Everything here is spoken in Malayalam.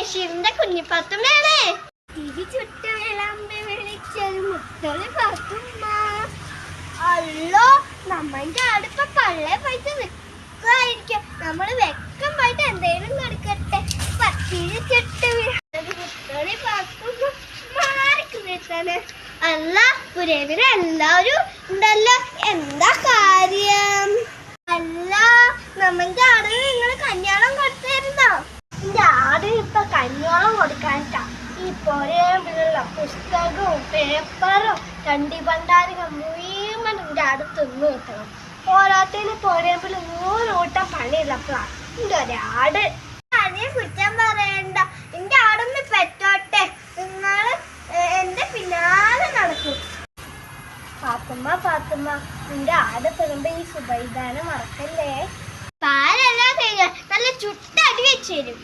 ബഷീറിന്റെ കുഞ്ഞിപ്പാത്തുമ്മയാണ്. തിരി ചുട്ട് വിളമ്പി വിളിച്ചൊരു മുത്തോളി പാത്തുമ്മ. അല്ലോ നമ്മന്റെ അടുപ്പ പള്ളേ പോയിട്ട് നിൽക്കായിരിക്കും. നമ്മള് വെക്കം പോയിട്ട് എന്തേലും നടക്കട്ടെ. തിരി ചുട്ട് മുത്തോളി പാത്തുമ്മ മാറിക്കുന്നിട്ടാണ്. അല്ല പുരേവര് എല്ലാവരും ഉണ്ടല്ലോ, എന്താ കാര്യം? അല്ല നമ്മന്റെ ആടിന് നിങ്ങൾ കല്യാണം കൊടുത്തിരുന്നോ? എന്റെ ആടിന് ഇപ്പൊ കല്യാണം കൊടുക്കാനിട്ടാ ഈ പുരേവിലുള്ള പുസ്തകവും പേപ്പറും കണ്ടിപണ്ടാരികൾ മുഴുവൻ എന്റെ ആട് തിന്നു കിട്ടണം. പോരാത്തതിന് പുരേമ്പിൽ 3 കൂട്ടം പണിയുള്ളപ്പോഴാണ് എന്റെ ഒരാട്. അതിനെ കുറ്റം പറയണ്ട, എന്റെ ആടൊന്ന് പെറ്റോട്ടെ, നിങ്ങൾ എന്റെ പിന്നാലെ നടക്കും. പാത്തുമ്മ പാത്തുമ്മ, നിന്റെ ആട് പെറുമ്പോ ഈ സുബൈദാനെ മറക്കല്ലേ. പാലെല്ലാം കഴിഞ്ഞ നല്ല ചുട്ടടി വെച്ചു തരും.